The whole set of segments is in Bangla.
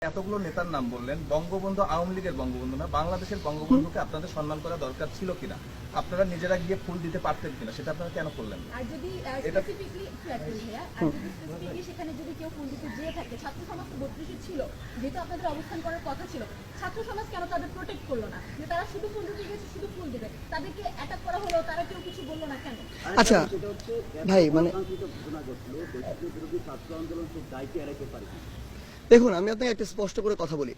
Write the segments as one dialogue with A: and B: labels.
A: এতগুলো নেতার নাম বললেন, বঙ্গবন্ধু আওয়ামী লীগের বঙ্গবন্ধু না, বাংলাদেশের বঙ্গবন্ধুকে আপনাদের সম্মান করা দরকার ছিল কিনা, আপনারা নিজেরা গিয়ে ফুল দিতে পারতেন কিনা, সেটা আপনারা কেন করলেন না?
B: আর যদি স্পেসিফিকলি সেখানে যদি কেউ ফুল দিতে যেয়ে থাকে, ছাত্র সমাজ তো 32 ছিল, যেহেতু আপনাদের অবস্থান করার কথা ছিল, ছাত্র সমাজ কেন তাদের প্রোটেক্ট করলো না? যে তারা শুধু ফুল দিতে গেছে, শুধু ফুল দিবে, তাদেরকে অ্যাটাক করা হলো, তারা কেউ কিছু বললো না কেন?
C: আচ্ছা ভাই, মানে দেখুন, আমি আপনাকে একটা স্পষ্ট করে কথা বলি।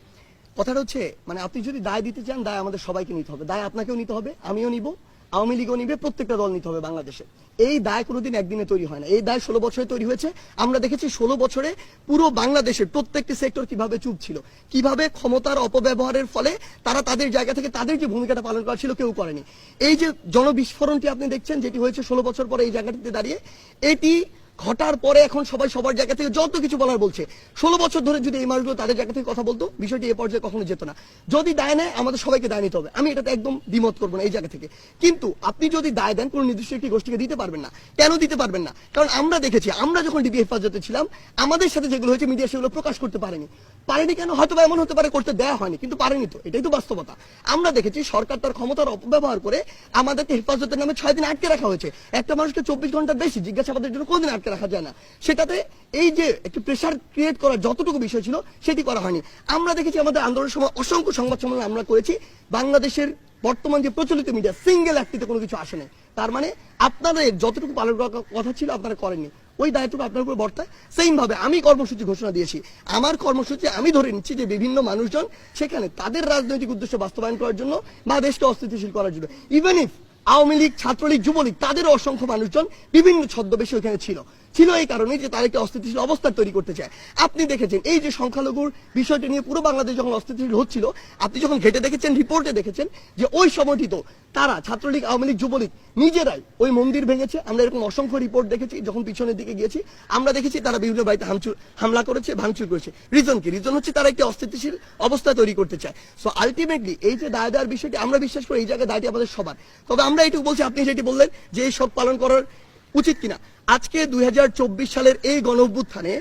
C: কথাটা হচ্ছে, মানে আপনি যদি দায় দিতে চান, দায় আমাদের সবাইকে নিতে হবে। দায় আপনাকেও নিতে হবে, আমিও নিব, আওয়ামী লীগও নিবে, প্রত্যেকটা দল নিতে হবে বাংলাদেশে। এই দায় কোনোদিন একদিনে তৈরি হয় না। এই দায় 16 বছরে তৈরি হয়েছে। আমরা দেখেছি 16 বছরে পুরো বাংলাদেশের প্রত্যেকটি সেক্টর কিভাবে চুপ ছিল, কিভাবে ক্ষমতার অপব্যবহারের ফলে তারা তাদের জায়গা থেকে তাদের যে ভূমিকাটা পালন করা ছিল কেউ করেনি। এই যে জনবিস্ফোরণটি আপনি দেখছেন, যেটি হয়েছে 16 বছর পরে এই জায়গাটিতে দাঁড়িয়ে, এটি ঘটার পরে এখন সবাই সবার জায়গা থেকে যত কিছু বলার বলছে। 16 বছর ধরে যদি এই মানুষগুলো তাদের জায়গা থেকে কথা বলতো, বিষয়টি এ পর্যায়ে কখনো যেত না। যদি দায় নেয়, আমাদের সবাইকে দায় নিতে হবে। আমি এটাতে একদম দ্বিমত করবো না এই জায়গা থেকে। কিন্তু আপনি যদি দায় দেন, কোন নির্দিষ্ট একটি গোষ্ঠীকে দিতে পারবেন না। কেন দিতে পারবেন না? কারণ আমরা দেখেছি, আমরা যখন ডিবি হেফাজতে ছিলাম, আমাদের সাথে যেগুলো হয়েছে মিডিয়া সেগুলো প্রকাশ করতে পারেনি। কেন? হয়তো এমন হতে পারে করতে দেওয়া হয়নি, কিন্তু পারেনি তো, এটাই তো বাস্তবতা। আমরা দেখেছি সরকার তার ক্ষমতার অপব্যবহার করে আমাদেরকে হেফাজতের নামে 6 দিন আটকে রাখা হয়েছে। একটা মানুষকে 24 ঘন্টার বেশি জিজ্ঞাসাবাদের জন্য কোনদিন আটকে রাখা যায় না। সেটাতে এই যে একটু প্রেসার ক্রিয়েট করার যতটুকু বিষয় ছিল, সেটি করা হয়নি। আমরা দেখেছি আমাদের আন্দোলনের সময় অসংখ্য সংবাদ সম্মেলন আমরা করেছি। বাংলাদেশের বর্তমান যে প্রচলিত মিডিয়া, সিঙ্গেল একটিতে কোনো কিছু আসে নাই। তার মানে আপনাদের যতটুকু পালন করার কথা ছিল আপনারা করেননি, ওই দায়িত্বটা আপনার উপর বর্তায়। সেম ভাবে আমি কর্মসূচি ঘোষণা দিয়েছি। আমার কর্মসূচি আমি ধরে নিচ্ছি যে বিভিন্ন মানুষজন সেখানে তাদের রাজনৈতিক উদ্দেশ্য বাস্তবায়ন করার জন্য বা দেশকে অস্থিতিশীল করার জন্য, ইভেন ইফ আওয়ামী লীগ, ছাত্রলীগ, যুবলীগ, তাদের অসংখ্য মানুষজন বিভিন্ন ছদ্মবেশে ওখানে ছিল এই কারণে যে তারা একটা অস্থিতিশীল অবস্থা তৈরি করতে চায়। আপনি দেখেছেন এই যে সংখ্যালঘুর বিষয়টি নিয়ে পুরো বাংলাদেশ যখন অস্থিতিশীল হচ্ছিল, আপনি যখন ঘেটে দেখেছেন, রিপোর্টে দেখেছেন যে ওই সময়টিত তারা ছাত্রলীগ, আওয়ামী লীগ, যুবলীগ নিজেরাই ওই মন্দির ভেঙেছে। আমরা এরকম অসংখ্য রিপোর্ট দেখেছি। যখন পিছনের দিকে গিয়েছি, আমরা দেখেছি তারা বিভিন্ন বাড়িতে হামলা করেছে, ভাঙচুর করেছে। রিজন কি? রিজন হচ্ছে তারা একটি অস্থিতিশীল অবস্থা তৈরি করতে চায়। সো আলটিমেটলি এই যে দায় দেওয়ার বিষয়টি, আমরা বিশ্বাস করি এই জায়গায় দায়টি আমাদের সবার। তবে আমরা এটুকু বলছি, আপনি যেটি বললেন যে এই সব পালন করার উচিত কিনা, আজকে 2024 সালের এই গণঅভ্যুত্থানে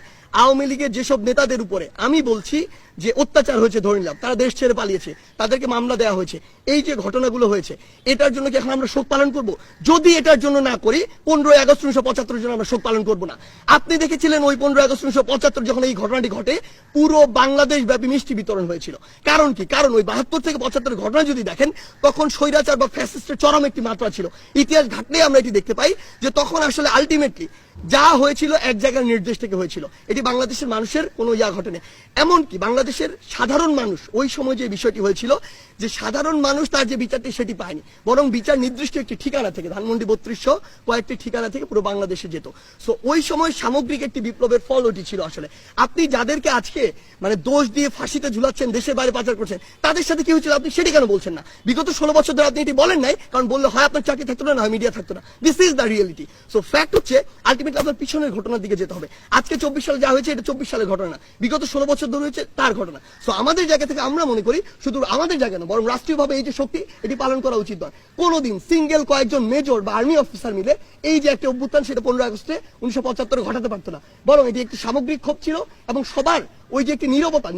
C: আওয়ামী লীগের যেসব নেতাদের উপরে আমি বলছি যে অত্যাচার হয়েছে, ধরে নিলাম তারা দেশ ছেড়ে পালিয়েছে, তাদেরকে মামলা দেওয়া হয়েছে, এই যে ঘটনাগুলো হয়েছে, এটার জন্য কি এখন আমরা শোক পালন করব? যদি এটার জন্য না করি, 15ই আগস্ট 1975 জন্য আমরা শোক পালন করব না। আপনি দেখেছিলেন ওই 15ই আগস্ট 1975 যখন এই ঘটনাটি ঘটে, পুরো বাংলাদেশ ব্যাপী মিষ্টি বিতরণ হয়েছিল। কারণ কি? কারণ ওই 72 থেকে 75 ঘটনা যদি দেখেন, তখন স্বৈরাচার বা ফ্যাসিস্টের চরম একটি মাত্রা ছিল। ইতিহাস ঘাটলেই আমরা এটি দেখতে পাই যে তখন আসলে আলটিমেটলি যা হয়েছিল এক জায়গার নির্দেশ থেকে হয়েছিল। এটি বাংলাদেশের মানুষের কোনো ঘটেনি। এমনকি বাংলাদেশের সাধারণ মানুষ ওই সময় যে বিষয়টি হয়েছিল, যে সাধারণ মানুষ তার যে বিচারটি সেটি পায়নি, বরং বিচার নির্দিষ্ট একটি ঠিকানা থেকে, ধানমন্ডি 3200 কয়েকটি ঠিকানা থেকে পুরো বাংলাদেশে যেত। সো ওই সময় সামগ্রিক একটি বিপ্লবের ফল ওটি ছিল। আসলে আপনি যাদেরকে আজকে মানে দোষ দিয়ে ফাঁসিতে ঝুলাচ্ছেন, দেশের বাইরে পাচার করছেন, তাদের সাথে কি হয়েছিল আপনি সেটি কেন বলছেন না? বিগত 16 বছর ধরে আপনি এটি বলেন নাই, কারণ বললে হয় আপনার চাকরি থাকতো না, হয় মিডিয়া থাকতো না। This is the reality. So fact হচ্ছে আলটিমেটলি আপনার পিছনের ঘটনার দিকে যেতে হবে। আজকে 24 সালে যা হয়েছে, এটা 24 সালের ঘটনা, বিগত 16 বছর ধরে হয়েছে তার ঘটনা। সো আমাদের জায়গা থেকে আমরা মনে করি শুধু আমাদের জায়গা না, বরং রাষ্ট্রীয়ভাবে এই যে শক্তি, এটি পালন করা উচিত নয়। কোনোদিন সিঙ্গেল কয়েকজন মেজর বা আর্মি অফিসার মিলে এই যে একটা অভ্যুত্থান, সেটা 15 আগস্টে 1975 ঘটাতে পারতো না, বরং এটি একটি সামগ্রিক ক্ষোভ ছিল এবং সবার ওই যে একটি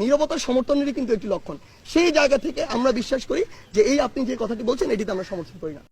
C: নীরবতার সমর্থনেরই কিন্তু একটি লক্ষণ। সেই জায়গা থেকে আমরা বিশ্বাস করি যে এই আপনি যে কথাটি বলছেন, এটিতে আমরা সমর্থন করি না।